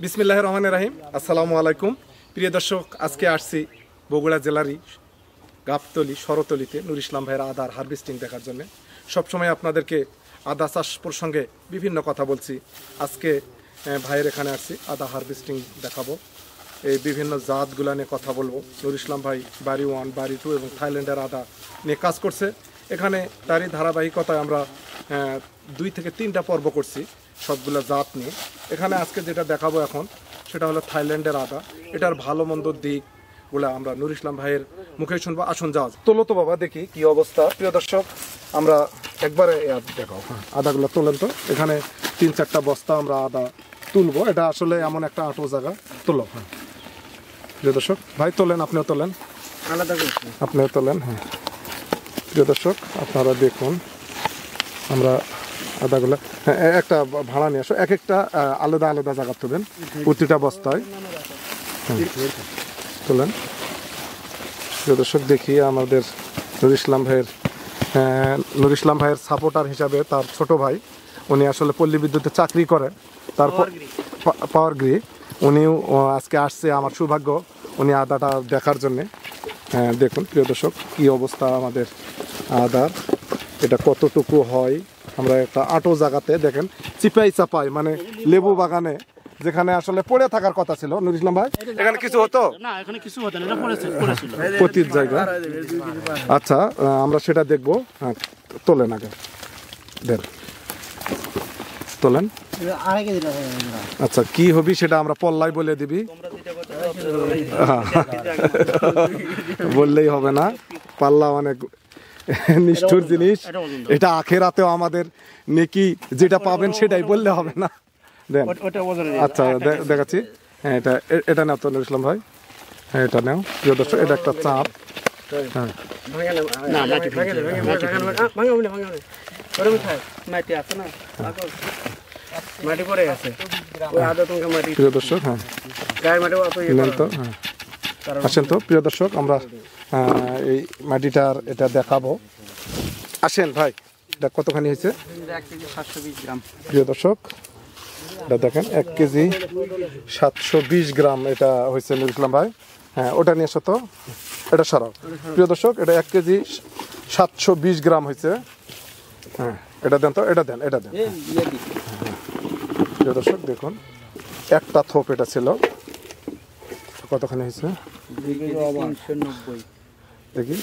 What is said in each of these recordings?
বিসমিল্লাহির রহমানির রহিম। আসসালামু আলাইকুম প্রিয় দর্শক, আজকে আসছি বগুড়া জেলারই গাবতলী শরতলিতে নুর ইসলাম ভাইয়ের আদার হারভেস্টিং দেখার জন্য। সবসময় আপনাদেরকে আদা চাষ প্রসঙ্গে বিভিন্ন কথা বলছি। আজকে ভাইয়ের এখানে আসছি, আদা হারভেস্টিং দেখাবো, এই বিভিন্ন জাতগুলা নিয়ে কথা বলবো। নুর ইসলাম ভাই বাড়ি 1, বাড়ি 2 এবং থাইল্যান্ডের আদা নিয়ে কাজ করছে। এখানে তারই ধারাবাহিকতায় আমরা 2 থেকে 3টা পর্ব করছি সবগুলো জাত নিয়ে। এখানে আজকে যেটা দেখাবো এখন সেটা হলো থাইল্যান্ডের আদা। এটার ভালো মন্দ দিকগুলো আমরা নুর ইসলাম ভাইয়ের মুখে শুনবো। আসুন যাওয়া তোলো তো বাবা, দেখি কি অবস্থা। প্রিয় দর্শক, আমরা একবারে দেখাও, আদাগুলো তোলেন তো। এখানে 3-4টা বস্তা আমরা আদা তুলবো। এটা আসলে এমন একটা আটো জায়গা। তোলো। হ্যাঁ প্রিয় দর্শক, ভাই তোলেন, আপনিও তোলেন, আপনিও তোলেন। হ্যাঁ প্রিয় দর্শক, আপনারা দেখুন আমরা আদাগুলো একটা ভাড়া নিয়ে আসো, এক একটা আলাদা আলাদা জায়গা তুলবেন প্রতিটা বস্তায়। তোলেন প্রিয় দর্শক। দেখি আমাদের নুর ইসলাম ভাইয়ের সাপোর্টার হিসাবে তার ছোট ভাই, উনি আসলে পল্লী বিদ্যুতে চাকরি করে, তারপর পাওয়ার গ্রিড। উনিও আজকে আসছে, আমার সৌভাগ্য উনি আদাটা দেখার জন্যে। দেখুন প্রিয় দর্শক কী অবস্থা আমাদের আদার, এটা কতটুকু হয়। আমরা একটা আটো জায়গাতে দেখেন চিপাই মানে লেবু বাগানে যেখানে আসলে পড়ে থাকার কথা ছিল। নুর ইসলাম ভাই, এখানে কিছু হতো না, এখানে কিছু হতো না, এটা পড়েছিল প্রতির জায়গা। আচ্ছা, আমরা সেটা দেখবো। হ্যাঁ তোলেন, আগে দেন, তোলেন। আচ্ছা, কি হবি সেটা আমরা পল্লাই বলে দিবি, বললেই হবে না। পাল্লা অনেক নিষ্ঠুর জিনিস, এটা আখেরাতেও আমাদের নেকি যেটা পাবেন সেটাই বললে হবে না। দেন। আচ্ছা দেখাচ্ছি। হ্যাঁ এটা নাও তো নুর ইসলাম ভাই। হ্যাঁ এটা নাও প্রিয় দর্শক, এটা একটা চাপ। হ্যাঁ প্রিয় দর্শক, হ্যাঁ তো, হ্যাঁ আসেন তো প্রিয় দর্শক, আমরা এই মাটিটার এটা দেখাবো। আসেন ভাই, এটা কতখানি হয়েছে প্রিয় দর্শক? এটা দেখেন 1 কেজি 720 গ্রাম এটা হয়েছে নুর ইসলাম ভাই। হ্যাঁ ওটা নিয়ে এসো তো, এটা সরাও প্রিয় দর্শক। এটা 1 কেজি 720 গ্রাম হয়েছে। হ্যাঁ এটা দেন তো, এটা দেন। প্রিয় দর্শক দেখুন, একটা থোপ এটা ছিল। কতখানি হয়েছে দেখি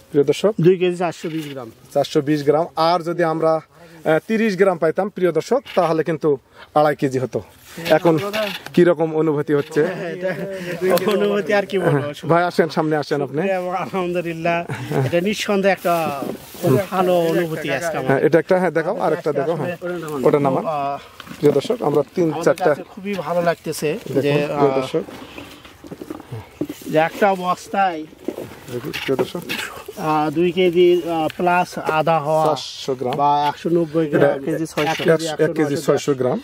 প্রিয় দর্শক? 2 কেজি 420 গ্রাম। 420 গ্রাম। আর যদি আমরা 30 গ্রাম পাইতাম প্রিয় দর্শক, তাহলে কিন্তু 2.5 কেজি হতো। এখন কিরকম অনুভূতি হচ্ছে? অনুভূতি আর কি বলবো ভাই, আসেন সামনে, আসেন আপনি। আলহামদুলিল্লাহ, এটা নিঃসন্দেহে একটা ভালো অনুভূতি আজকে আমার। এটা একটা, হ্যাঁ দেখাও, আরেকটা দেখাও। হ্যাঁ ওটা নামান প্রিয় দর্শক। আমরা 3-4টা খুবই ভালো লাগতেছে যে প্রিয় দর্শক, যে একটা বস্তায় প্রিয় দর্শক 2 কেজি প্লাস আদা হওয়া 400 গ্রাম বা 190 গ্রাম, কেজি 1 কেজি 600 গ্রাম।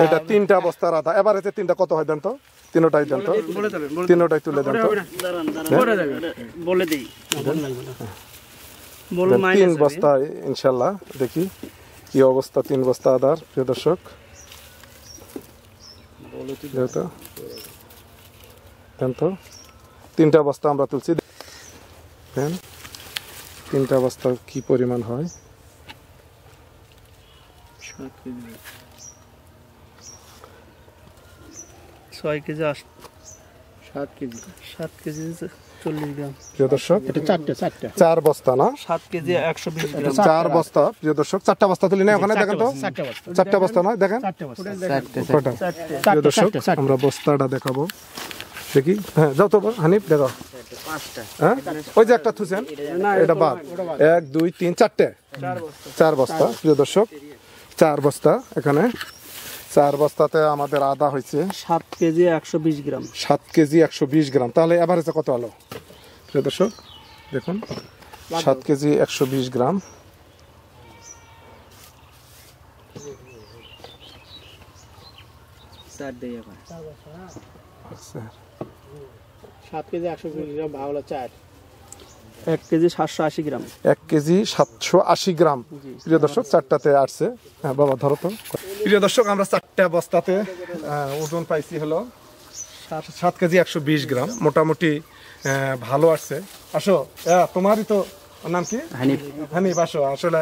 এটা 3টা বস্তার আদা। এবার হচ্ছে 3টা কত হয় দেন তো? তিনোটাই দেন তো, তিনোটাই তুলে দেন তো। বলে দিই 3 বস্তা ইনশাল্লাহ। দেখি কি অবস্থা 3 বস্তা আদার প্রিয় দর্শক। দেন তো, 3টা বস্তা আমরা তুলছি। দেন 3টা বস্তা কি পরিমাণ হয়? 7 কেজি 7 কেজি 40 গ্রাম প্রিয় দর্শক। এটা 4 বস্তা না, 7 কেজি 120 গ্রাম। 4 বস্তা প্রিয় দর্শক। 4টা বস্তা তুলি না ওখানে, দেখেন তো 4টা বস্তা নয়, দেখেন কটা প্রিয় দর্শক। আমরা বস্তাটা দেখাবো, দেখি। হ্যাঁ যাও তো হানিফ, দেখাও। হ্যাঁ ওই যে একটা থুছেন, এটা বাদ। 1 2 3 4টে, 4 বস্তা প্রিয় দর্শক। 4 বস্তা এখানে। 4 বস্তাতে আমাদের আদা হয়েছে 7 কেজি 120 গ্রাম। 7 কেজি 120 গ্রাম। তাহলে এভারেজে কত হলো প্রিয় দর্শক? দেখুন 7 কেজি 120 গ্রাম। স্যার দেই এখন 7 কেজি 120 গ্রাম ভাগলো 4, 1 কেজি 780 গ্রাম। 1 কেজি 780 গ্রাম। প্রিয় দর্শক, চারটাতে আসছে। হ্যাঁ বাবা ধরো তো। প্রিয় দর্শক, আমরা 4টা বস্তাতে ওজন পাইছি হলো 7 কেজি 120 গ্রাম। মোটামুটি ভালো আসছে। আসো, তোমারই তো নাম কি? হানিফ। হানিফ, আসো। আসলে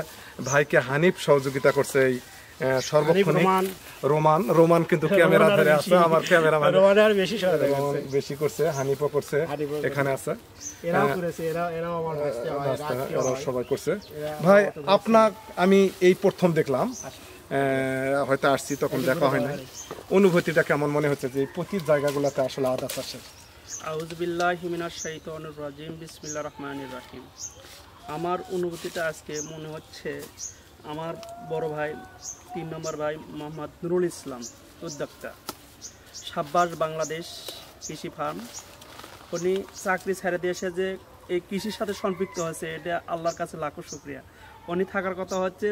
ভাইকে হানিফ সহযোগিতা করছে এই সর্বক্ষণিক। রোমান কিন্তু ক্যামেরা ধরে আছে, আমার ক্যামেরাম্যান রোমান বেশি করছে, হানিফও করছে, এখানে আছে, এরাও সবাই করছে। ভাই আপনার আমি এই প্রথম দেখলাম, হয়তো আসছি তখন দেখা হয় না, অনুভূতিটা কেমন মনে হচ্ছে যে প্রতি জায়গাগুলোতে আসলে আদা চাষের? আউযু বিল্লাহি মিনাশ শাইতানির রাজিম, বিসমিল্লাহির রহমানির রহিম। আমার অনুভূতিটা আজকে মনে হচ্ছে আমার বড় ভাই 3 নম্বর ভাই মোহাম্মদ নুরুল ইসলাম, উদ্যোক্তা, সাব্বাস বাংলাদেশ কৃষি ফার্ম। উনি চাকরি ছেড়ে দিয়ে এসে যে এই কৃষির সাথে সম্পৃক্ত হয়েছে, এটা আল্লাহর কাছে লাখো শুকরিয়া। উনি থাকার কথা হচ্ছে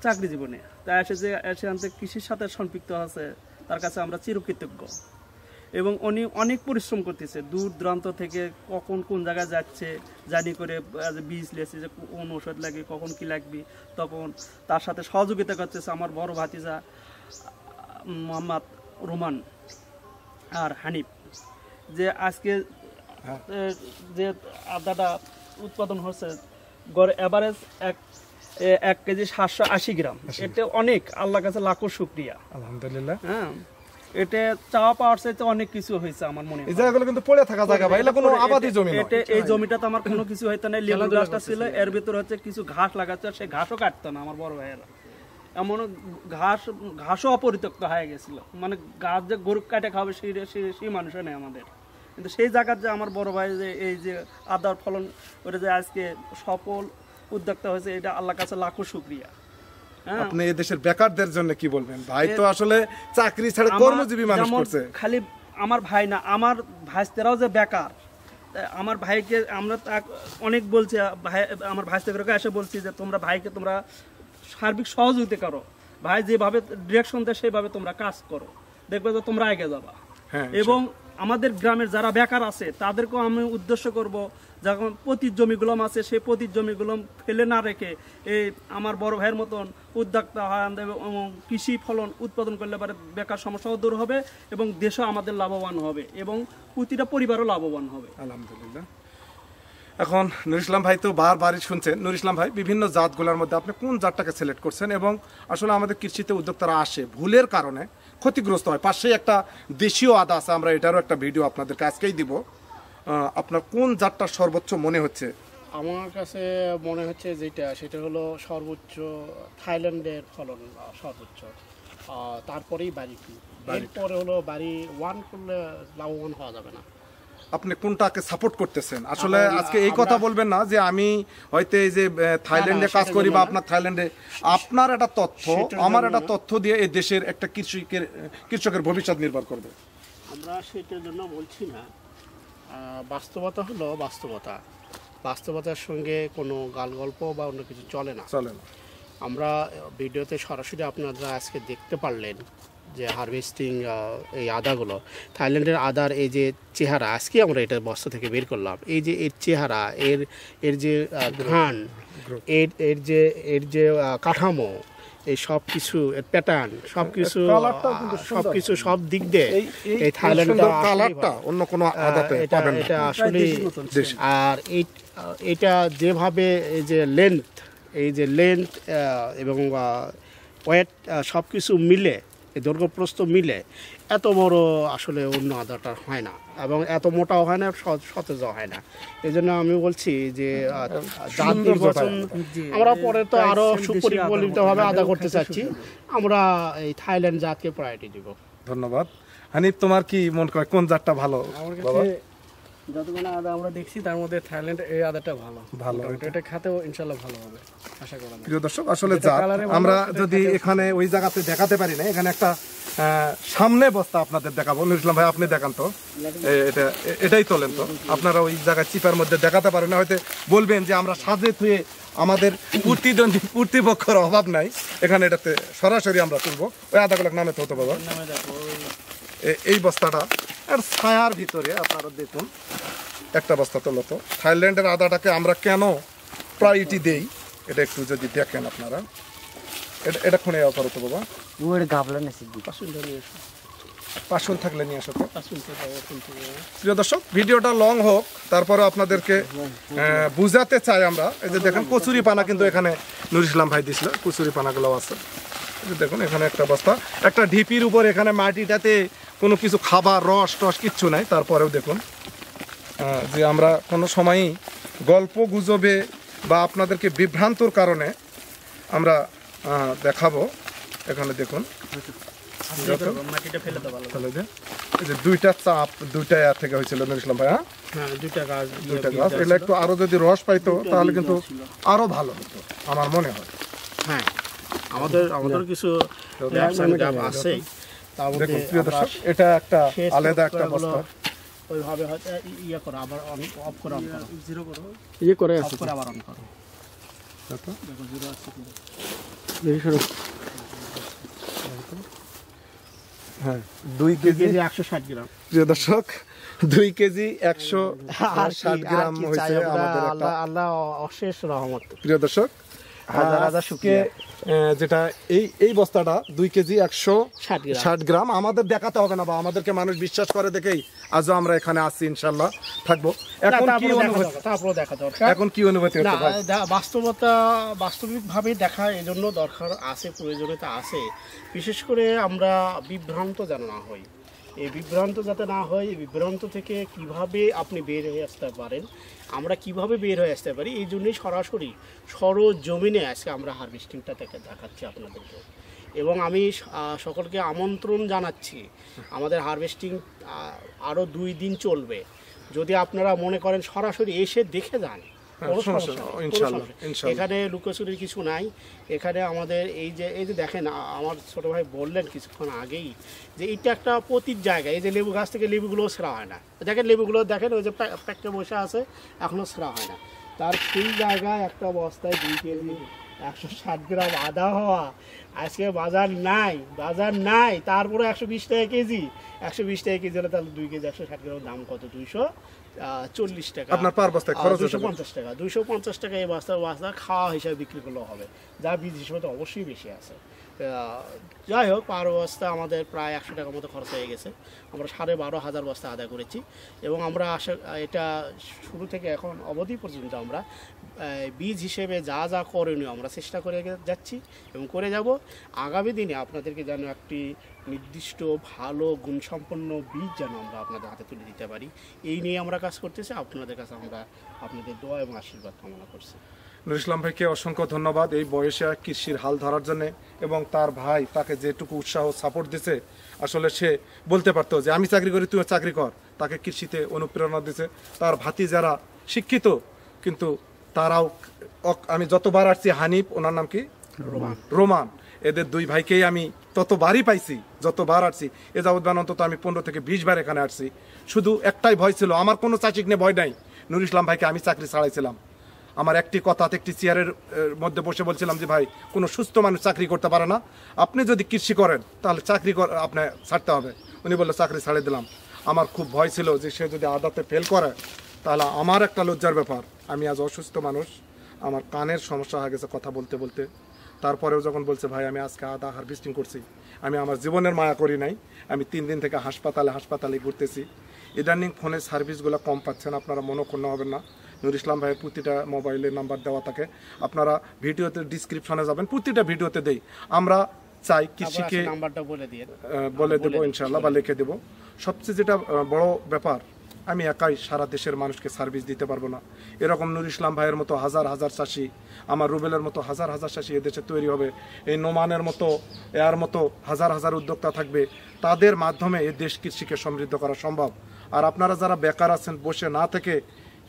চাকরি জীবনে, তাই এসে কৃষির সাথে সম্পৃক্ত আছে, তার কাছে আমরা চিরকৃতজ্ঞ। এবং উনি অনেক পরিশ্রম করতেছে, দূর দূরান্ত থেকে কখন কোন জায়গায় যাচ্ছে জানি করে বীজ লেছে, যে কোন ওষুধ লাগবে, কখন কি লাগবে, তখন তার সাথে সহযোগিতা করতেছে আমার বড় ভাতিজা মোহাম্মদ রোমান আর হানিফ। যে আজকে যে আদাটা উৎপাদন হচ্ছে গড়ে অ্যাভারেজ 1 কেজি 780 গ্রাম, এটা অনেক, আল্লাহর কাছে লাখো শুকরিয়া, আলহামদুলিল্লাহ। হ্যাঁ, এটা চাওয়া পাওয়ার চাইতে অনেক কিছু হয়েছে আমার মনে হয়। এই জায়গাগুলো কিন্তু পড়ে থাকা জায়গা ভাই, এটা কোনো আবাদি জমি নয়। এই জমিটাতে আমার কোনো কিছু হইতো না, লেবু গাছটা ছিল, এর ভিতর হচ্ছে কিছু ঘাস লাগাচ্ছে, সেই ঘাসও কাটতো না আমার বড় ভাইয়েরা, এমন ঘাসও অপরিত্যক্ত হয়ে গেছিল, মানে গাছ যে গরু কাটে খাবে সেই মানুষও নেই আমাদের। কিন্তু সেই জায়গার যে আমার বড় ভাই যে এই যে আদার ফলন করে যে আজকে সফল উদ্যোক্তা হয়েছে, এটা আল্লাহর কাছে লাখো শুকরিয়া। আপনি এই দেশের বেকারদের জন্য কি বলবেন? ভাই তো আসলে চাকরি ছেড়ে কর্মজীবী মানুষ করছে। খালি আমার ভাই না, আমার ভাইস্তেরাও যে বেকার, আমার ভাইকে আমরা অনেক বলছি, আমার ভাইস্তেরাকে এসে বলছি যে তোমরা ভাইকে তোমরা সার্বিক সহযোগিতা করো, ভাই যেভাবে ডিরেকশন দেয় সেভাবে তোমরা কাজ করো, দেখবে যে তোমরা এগিয়ে যাবা। এবং আমাদের গ্রামের যারা বেকার আছে তাদেরকেও আমি উদ্দেশ্য করব, যখন পতির জমিগুলো আছে সেই পতির জমিগুলো ফেলে না রেখে এই আমার বড় ভাইয়ের মতন উদ্যোক্তা হয় এবং কৃষি ফলন উৎপাদন করলে পারে বেকার সমস্যাও দূর হবে এবং দেশও আমাদের লাভবান হবে এবং প্রতিটা পরিবারও লাভবান হবে। আলহামদুলিল্লাহ। এখন নুর ইসলাম ভাই তো বারবারই শুনছেন, নুর ইসলাম ভাই বিভিন্ন জাতগুলোর মধ্যে আপনি কোন জাতটাকে সিলেক্ট করছেন? এবং আসলে আমাদের কৃষিতে উদ্যোক্তারা আসে ভুলের কারণে ক্ষতিগ্রস্ত হয়, পাশেই একটা দেশীয় আদা আছে, আমরা এটারও একটা ভিডিও আপনাদেরকে আজকেই দিব। আপনার কোন জাতটা সর্বোচ্চ মনে হচ্ছে? আমার কাছে মনে হচ্ছে সেটা হলো সর্বোচ্চ থাইল্যান্ডের ফলন সর্বোচ্চ, তারপরেই বাড়ি 2, এরপরে হলো বাড়ি 1 করলে লাভবান হওয়া যাবে না। আপনি কোনটাকে সাপোর্ট করতেছেন? আসলে আজকে এই কথা বলবেন না যে আমি হয়তো এই যে থাইল্যান্ডে কাজ করি বা আপনার থাইল্যান্ডে, আপনার একটা তথ্য আমার একটা তথ্য দিয়ে এই দেশের একটা কৃষকের ভবিষ্যৎ নির্ভর করবে। আমরা সেটার জন্য বলছি না, বাস্তবতা হলো বাস্তবতার সঙ্গে কোনো গালগল্প বা অন্য কিছু চলে না। আমরা ভিডিওতে সরাসরি আপনারা আজকে দেখতে পারলেন যে হারভেস্টিং এই আদাগুলো, থাইল্যান্ডের আদার এই যে চেহারা, আজকে আমরা এটা বস্তা থেকে বের করলাম, এই যে এর চেহারা, এর যে ঘ্রাণ, এর যে কাঠামো, এই সব কিছু, এর প্যাটার্ন, সবকিছু সব দিক দিয়ে এই থাইল্যান্ডের কালারটা অন্য কোনো আদাতে পাবেন না, এটা আসলে। আর এটা যেভাবে এই যে লেন্থ এবং ওয়েট সব কিছু মিলে, এই দৈর্ঘ্য প্রস্থ মিলে এত বড় আসলে অন্য আদাটা হয় না, এবং এত মোটাও হয় না, সতেজও হয় না। এই জন্য আমি বলছি যে জাত নির্বাচন আমরা পরে তো আরো সুপরিকল্পিতভাবে আদা করতে চাচ্ছি, আমরা এই থাইল্যান্ড জাতকে প্রায়োরিটি দিব। ধন্যবাদ। হানিফ, তোমার কি মন করে কোন জাতটা ভালো? আমার কাছে যতগুলো আদা আমরা দেখছি তার মধ্যে থাইল্যান্ড এই আদাটা ভালো, এটা খেতেও ইনশাআল্লাহ ভালো হবে আশা করা। প্রিয় দর্শক, আসলে জাত আমরা যদি এখানে ওই জায়গাতে দেখাতে পারি না, এখানে একটা সামনে বস্তা আপনাদের দেখাবো। নুর ইসলাম ভাই আপনি দেখান তো, এটাই তোলেন তো, আপনারা ওই জায়গায় চিপার মধ্যে দেখাতে পারেন না, হয়তো বলবেন যে আমরা সাজে থুয়ে আমাদের প্রতিপক্ষের অভাব নাই, এখানে এটাতে সরাসরি আমরা তুলবো। ওই আদাগুলো নামে তো হতে পারবো। এই বস্তাটা আর ছায়ার ভিতরে আপনারা দেখুন, একটা বস্তা তোলো তো। থাইল্যান্ডের আদাটাকে আমরা কেন প্রায়োরিটি দেই এটা একটু যদি দেখেন আপনারা। এটা খুনে করো তো বাবা, পাশুন থাকলে নিয়ে আসো তো। প্রিয় দর্শক, ভিডিওটা লং হোক, তারপরে আপনাদেরকে বুঝাতে চাই আমরা। এই যে দেখেন কচুরি পানা কিন্তু এখানে নুর ইসলাম ভাই দিছিল, কচুরি পানাগুলো আছে। এই যে দেখুন এখানে একটা বস্তা, একটা ঢিপির উপর এখানে মাটিটাতে কোনো কিছু খাবার রস টস কিচ্ছু নাই। তারপরেও দেখুন যে আমরা কোনো সময়ই গল্প গুজবে বা আপনাদেরকে বিভ্রান্তর কারণে আমরা দেখাবো। এখানে দেখুন এই যে দুইটা চাপ, দুইটা থেকে হয়েছিল নুর ইসলাম ভাই। দুইটা গাছ এটা একটু আরো যদি রস পাইতো তাহলে কিন্তু আরো ভালো হতো আমার মনে হয়। হ্যাঁ, আমাদের কিছু আছে। দেখুন প্রিয় দর্শক, এটা একটা আলাদা একটা বস্তা। ওইভাবে হয়তো ইয়ে করো, আবার অফ করো, জিরো করো, ইয়ে করে অফ করে আবার অন করো। দেখো জিরো আছে কি? হ্যাঁ, 2 কেজি 160 গ্রাম। প্রিয় দর্শক, 2 কেজি 160 গ্রাম হয়েছে আমাদের একটা। আল্লাহ অশেষ রহমত। প্রিয় দর্শক, হাজার শুকরিয়া। যেটা এই বস্তাটা 2 কেজি 160 গ্রাম। আমাদের দেখাতে হবে না বা আমাদেরকে মানুষ বিশ্বাস করে দেখেই আজও আমরা এখানে আছি, ইনশাল্লাহ থাকবো। এখন কি অনুভূতি, তারপরে দেখা দরকার, এখন কি অনুভূতি হচ্ছে ভাই? বাস্তবিকভাবে দেখা এজন্য দরকার আছে, প্রয়োজনীয়তা আছে। বিশেষ করে আমরা বিভ্রান্ত যেন না হই। এই বিভ্রান্ত যাতে না হয়, এই বিভ্রান্ত থেকে কিভাবে আপনি বের হয়ে আসতে পারেন, আমরা কিভাবে বের হয়ে আসতে পারি, এই জন্যই সরাসরি সরজমিনে আজকে আমরা হারভেস্টিংটা থেকে দেখাচ্ছি আপনাদেরকে। এবং আমি সকলকে আমন্ত্রণ জানাচ্ছি, আমাদের হারভেস্টিং আরও 2 দিন চলবে। যদি আপনারা মনে করেন সরাসরি এসে দেখে যান, এখানে লুকোচুরির কিছু নাই। এখানে আমাদের এই যে দেখেন, আমার ছোট ভাই বললেন কিছুক্ষণ আগেই যে এটা একটা পতির জায়গা। এই যে লেবু গাছ থেকে লেবুগুলো ছেঁড়া হয় না, দেখেন লেবুগুলো দেখেন, ওই যে প্যাকটা বসে আছে, এখনো ছেঁড়া হয় না। তার সেই জায়গায় একটা বস্তায় 2 কেজি 160 গ্রাম আদা হওয়া, আজকে বাজার নাই, তারপরে 120 টাকা কেজি। 120 টাকা কেজি হলে তাহলে 2 কেজি 160 গ্রামের দাম কত? 240 টাকা। আপনার পার বস্তায় খরচ 250 টাকা। 250 টাকা এই বস্তা খাওয়া হিসাবে বিক্রি করলেও হবে, যা বীজ হিসেবে তো অবশ্যই বেশি আছে। যাই হোক, পার বস্তা আমাদের প্রায় 100 টাকার মতো খরচ হয়ে গেছে। আমরা 12,500 বস্তা আদায় করেছি। এবং আমরা এটা শুরু থেকে এখন অবধি পর্যন্ত আমরা বীজ হিসেবে যা করণীয় আমরা চেষ্টা করে যাচ্ছি এবং করে যাব। আগামী দিনে আপনাদেরকে যেন একটি নির্দিষ্ট ভালো গুণসম্পন্ন বীজ যেন আমরা আপনাদের হাতে তুলে দিতে পারি, এই নিয়ে আমরা কাজ করতেছি। আপনাদের কাছে আমরা আপনাদের দোয়া এবং আশীর্বাদ কামনা করছি। নুর ইসলাম ভাইকে অসংখ্য ধন্যবাদ এই বয়সে কৃষির হাল ধরার জন্য, এবং তার ভাই তাকে যেটুকু উৎসাহ সাপোর্ট দিছে। আসলে সে বলতে পারতো যে আমি চাকরি করি, তুই চাকরি কর। তাকে কৃষিতে অনুপ্রেরণা দিছে। তার ভাতি যারা শিক্ষিত, কিন্তু তারাও, আমি যতবার আসছি, হানিফ ওনার নাম কি, রোমান, এদের 2 ভাইকেই আমি ততবারই পাইছি যতবার আসছি। এ যাবৎ অন্তত আমি 15 থেকে 20 বার এখানে আসছি। শুধু একটাই ভয় ছিল, আমার কোনো চাকরি নিয়ে ভয় নাই। নুর ইসলাম ভাইকে আমি চাকরি ছাড়াইছিলাম। আমার একটি কথাতে একটি চেয়ারের মধ্যে বসে বলছিলাম যে ভাই, কোনো সুস্থ মানুষ চাকরি করতে পারে না, আপনি যদি কৃষি করেন তাহলে চাকরি আপনি ছাড়তে হবে। উনি বললো চাকরি ছাড়িয়ে দিলাম। আমার খুব ভয় ছিল যে সে যদি আদাতে ফেল করে তাহলে আমার একটা লজ্জার ব্যাপার। আমি আজ অসুস্থ মানুষ, আমার কানের সমস্যা হয়ে গেছে কথা বলতে বলতে। তারপরেও যখন বলছে ভাই আমি আজকে আদা হারভেস্টিং করছি, আমি আমার জীবনের মায়া করি নাই। আমি 3 দিন থেকে হাসপাতালে ঘুরতেছি। ইদানিং ফোনের সার্ভিসগুলো কম পাচ্ছেন, আপনারা মনোক্ষুণ্ণ হবেন না। নুর ইসলাম ভাইয়ের প্রতিটা মোবাইলের নাম্বার দেওয়া থাকে, আপনারা ভিডিওতে ডিসক্রিপশনে যাবেন, প্রতিটা ভিডিওতে দেই। আমরা চাই কৃষিকে নাম্বারটা বলে দেবো ইনশাআল্লাহ, বা লিখে দেবো। সবচেয়ে যেটা বড় ব্যাপার, আমি একাই সারা দেশের মানুষকে সার্ভিস দিতে পারবো না। এরকম নুর ইসলাম ভাইয়ের মতো হাজার হাজার চাষি, আমার রুবেলের মতো হাজার হাজার চাষি এদেশে তৈরি হবে। এই নোমানের মতো, এর মতো হাজার হাজার উদ্যোক্তা থাকবে। তাদের মাধ্যমে এই দেশ কৃষিকে সমৃদ্ধ করা সম্ভব। আর আপনারা যারা বেকার আছেন, বসে না থেকে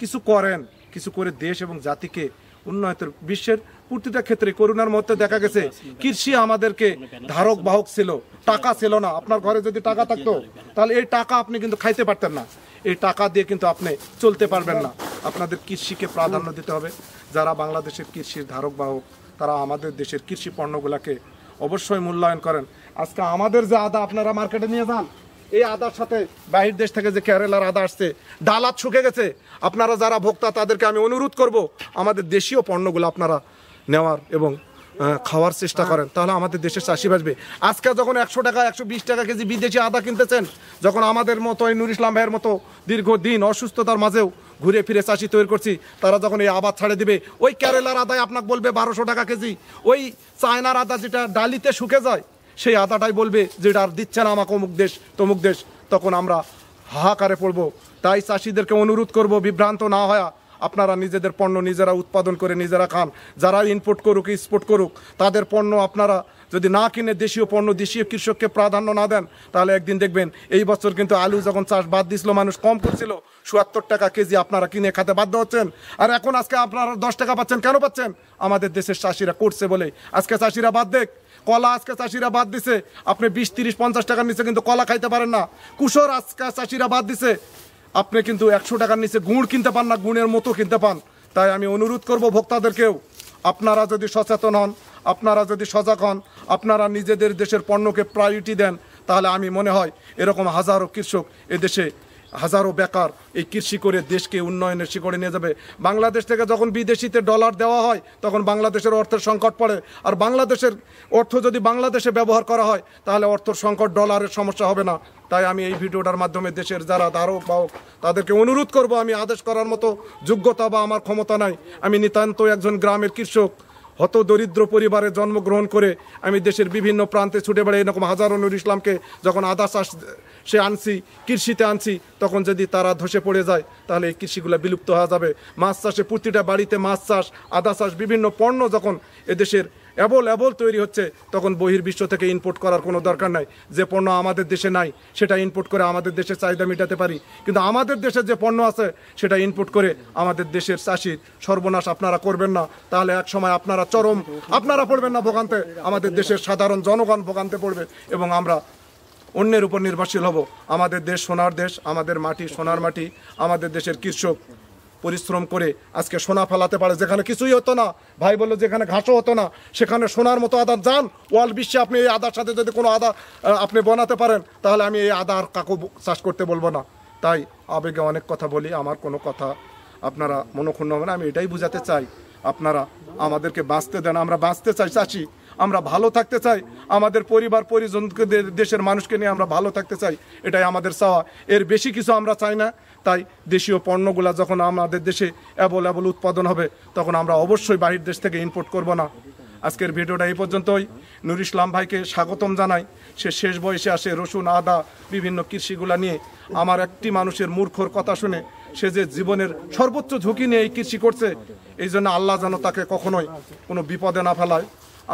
কিছু করেন, কিছু করে দেশ এবং জাতিকে উন্নয়নের, বিশ্বের প্রতিটা ক্ষেত্রে করোনার মধ্যে দেখা গেছে কৃষি আমাদেরকে ধারক বাহক ছিল, টাকা ছিল না। আপনার ঘরে যদি টাকা থাকতো তাহলে এই টাকা আপনি কিন্তু খাইতে পারতেন না, এই টাকা দিয়ে কিন্তু আপনি চলতে পারবেন না। আপনাদের কৃষিকে প্রাধান্য দিতে হবে। যারা বাংলাদেশের কৃষির ধারক বাহক, তারা আমাদের দেশের কৃষি পণ্যগুলোকে অবশ্যই মূল্যায়ন করেন। আজকে আমাদের যে আদা আপনারা মার্কেটে নিয়ে যান, এই আদার সাথে বাহির দেশ থেকে যে কেরালার আদা আসছে ডালাত শুকে গেছে। আপনারা যারা ভোক্তা তাদেরকে আমি অনুরোধ করব আমাদের দেশীয় পণ্যগুলো আপনারা নেওয়ার এবং খাওয়ার চেষ্টা করেন, তাহলে আমাদের দেশের চাষি বাঁচবে। আজকে যখন 100 টাকা 120 টাকা কেজি বিদেশি আদা কিনতেছেন, যখন আমাদের মতো এই নুর ইসলাম ভাইয়ের মতো দীর্ঘদিন অসুস্থতার মাঝেও ঘুরে ফিরে চাষি তৈরি করছি, তারা যখন এই আবাদ ছাড়ে দিবে, ওই কেরালার আদায় আপনাকে বলবে 1200 টাকা কেজি, ওই চায়নার আদা যেটা ডালিতে শুকে যায় সেই আদাটাই বলবে যেটা আর দিচ্ছে না আমাকে অমুক দেশ তমুক দেশ, তখন আমরা হাহাকারে পড়বো। তাই চাষিদেরকে অনুরোধ করব বিভ্রান্ত না হয় আপনারা নিজেদের পণ্য নিজেরা উৎপাদন করে নিজেরা খান। যারা ইনপুট করুক এক্সপোর্ট করুক তাদের পণ্য আপনারা যদি না কিনে দেশীয় পণ্য দেশীয় কৃষককে প্রাধান্য না দেন, তাহলে একদিন দেখবেন এই বছর কিন্তু আলু যখন চাষ বাদ দিছিল মানুষ কম করছিল ৭৭ টাকা কেজি আপনারা কিনে খেতে বাধ্য হচ্ছেন। আর এখন আজকে আপনারা 10 টাকা পাচ্ছেন, কেন পাচ্ছেন? আমাদের দেশের চাষিরা করছে বলে। আজকে চাষিরা বাদ দেখ, কলা আজকে চাষিরা বাদ দিছে, আপনি 20 30 50 টাকার নিচে কিন্তু কলা খাইতে পারেন না। কুসর আজকে চাষিরা বাদ দিছে, আপনি কিন্তু 100 টাকার নিচে গুড় কিনতে পান না, গুড়ের মতো কিনতে পান। তাই আমি অনুরোধ করব ভোক্তাদেরকেও, আপনারা যদি সচেতন হন, আপনারা যদি সজাগ হন, আপনারা নিজেদের দেশের পণ্যকে প্রায়োরিটি দেন, তাহলে আমি মনে হয় এরকম হাজারো কৃষক এদেশে হাজারো বেকার এই কৃষি করে দেশকে উন্নয়নের শিখরে নিয়ে যাবে। বাংলাদেশ থেকে যখন বিদেশিতে ডলার দেওয়া হয় তখন বাংলাদেশের অর্থের সংকট পড়ে, আর বাংলাদেশের অর্থ যদি বাংলাদেশে ব্যবহার করা হয় তাহলে অর্থের সংকট, ডলারের সমস্যা হবে না। তাই আমি এই ভিডিওটার মাধ্যমে দেশের যারা ধারক বাহক তাদেরকে অনুরোধ করব, আমি আদেশ করার মতো যোগ্যতা বা আমার ক্ষমতা নাই, আমি নিতান্ত একজন গ্রামের কৃষক, হত দরিদ্র পরিবারে জন্মগ্রহণ করে আমি দেশের বিভিন্ন প্রান্তে ছুটে বেড়ে এরকম হাজারো নুর ইসলামকে যখন আদা চাষ সে আনছি, কৃষিতে আনছি, তখন যদি তারা ধসে পড়ে যায় তাহলে এই কৃষিগুলো বিলুপ্ত হয়ে যাবে। মাছ চাষে প্রতিটা বাড়িতে মাছ চাষ, আদা চাষ, বিভিন্ন পণ্য যখন এদেশের অ্যাবল তৈরি হচ্ছে তখন বহির্বিশ্ব থেকে ইম্পোর্ট করার কোনো দরকার নাই। যে পণ্য আমাদের দেশে নাই সেটা ইম্পোর্ট করে আমাদের দেশের চাহিদা মেটাতে পারি, কিন্তু আমাদের দেশের যে পণ্য আছে সেটা ইম্পোর্ট করে আমাদের দেশের চাষির সর্বনাশ আপনারা করবেন না, তাহলে এক সময় আপনারা পড়বেন না ভোগান্তে, আমাদের দেশের সাধারণ জনগণ ভোগান্তে পড়বে এবং আমরা অন্যের উপর নির্ভরশীল হব। আমাদের দেশ সোনার দেশ, আমাদের মাটি সোনার মাটি, আমাদের দেশের কৃষক পরিশ্রম করে আজকে সোনা ফেলাতে পারে। যেখানে কিছুই হতো না, ভাই বললো যেখানে ঘাসও হতো না সেখানে সোনার মতো আদা যান ওয়ার্ল্ড বিশ্বে, আপনি এই আদার সাথে যদি কোনো আদা আপনি বানাতে পারেন তাহলে আমি এই আদা আর কাকু চাষ করতে বলবো না। তাই আবেগে অনেক কথা বলি, আমার কোনো কথা আপনারা মনক্ষুণ্ণ হবে না। আমি এটাই বুঝাতে চাই, আপনারা আমাদেরকে বাঁচতে দেন, আমরা বাঁচতে চাই, চাষি আমরা ভালো থাকতে চাই, আমাদের পরিবার পরিজনকে দেশের মানুষকে নিয়ে আমরা ভালো থাকতে চাই, এটাই আমাদের চাওয়া, এর বেশি কিছু আমরা চাই না। তাই দেশীয় পণ্যগুলা যখন আমাদের দেশে অ্যাভেলেবল উৎপাদন হবে তখন আমরা অবশ্যই বাহির দেশ থেকে ইম্পোর্ট করব না। আজকের ভিডিওটা এই পর্যন্তই। নুর ইসলাম ভাইকে স্বাগতম জানাই। সে শেষ বয়সে আসে রসুন আদা বিভিন্ন কৃষিগুলা নিয়ে, আমার একটি মানুষের মূর্খর কথা শুনে সে যে জীবনের সর্বোচ্চ ঝুঁকি নিয়ে এই কৃষি করছে, এই জন্য আল্লাহ যেন তাকে কখনোই কোনো বিপদে না ফেলায়।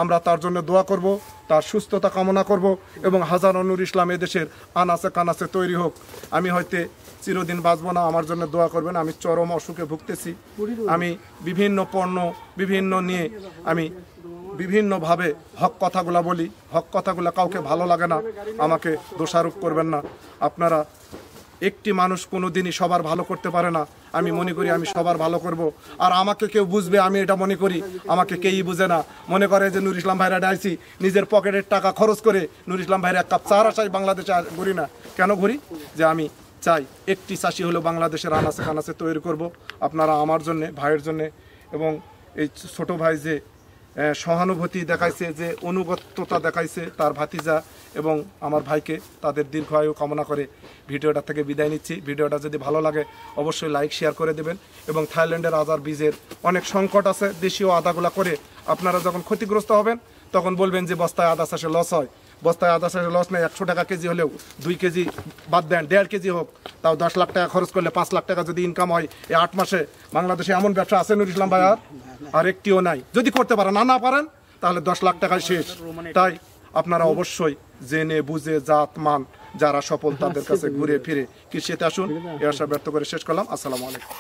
আমরা তার জন্য দোয়া করব, তার সুস্থতা কামনা করব এবং হাজারো নুর ইসলাম এদেশের আনাচে কানাচে তৈরি হোক। আমি হয়তো চিরদিন বাঁচবো না, আমার জন্য দোয়া করবেন। আমি চরম অসুখে ভুগতেছি, আমি বিভিন্ন পণ্য বিভিন্ন নিয়ে আমি বিভিন্নভাবে হক কথাগুলা বলি, হক কথাগুলা কাউকে ভালো লাগে না, আমাকে দোষারোপ করবেন না। আপনারা একটি মানুষ কোনো দিনই সবার ভালো করতে পারে না, আমি মনে করি আমি সবার ভালো করব। আর আমাকে কেউ বুঝবে আমি এটা মনে করি, আমাকে কেউই বুঝে না, মনে করে যে নুর ইসলাম ভাইরা ডাইছি নিজের পকেটের টাকা খরচ করে নুর ইসলাম ভাইরা এক কাপ চার আশায় বাংলাদেশে ঘুরি না। কেন ঘুরি? যে আমি চাই একটি চাষি হলো বাংলাদেশের আনাচে কানাচে তৈরি করব। আপনারা আমার জন্যে, ভাইয়ের জন্যে এবং এই ছোট ভাই যে সহানুভূতি দেখাইছে, যে অনুগত্যতা দেখাইছে তার ভাতিজা এবং আমার ভাইকে, তাদের দীর্ঘায়ু কামনা করে ভিডিওটা থেকে বিদায় নিচ্ছি। ভিডিওটা যদি ভালো লাগে অবশ্যই লাইক শেয়ার করে দেবেন এবং থাইল্যান্ডের আদার বীজের অনেক সংকট আছে, দেশীয় আদাগুলা করে আপনারা যখন ক্ষতিগ্রস্ত হবেন তখন বলবেন যে বস্তায় আদা চাষে লস হয়। বস্তায় আদা চাষে লস নেই, 100 টাকা কেজি হলেও 2 কেজি বাদ দেন, 1.5 কেজি হোক, তাও 10 লাখ টাকা খরচ করলে 5 লাখ টাকা যদি ইনকাম হয় এই 8 মাসে। বাংলাদেশে এমন ব্যবসা আছে নুর ইসলাম ভাই আর একটিও নাই। যদি করতে পারেন, না পারেন তাহলে 10 লাখ টাকায় শেষ। তাই আপনারা অবশ্যই জেনে বুঝে জাত মান যারা সফল তাদের কাছে ঘুরে ফিরে কৃষিতে আসুন। এই আশা ব্যক্ত করে শেষ করলাম। আসসালামু আলাইকুম।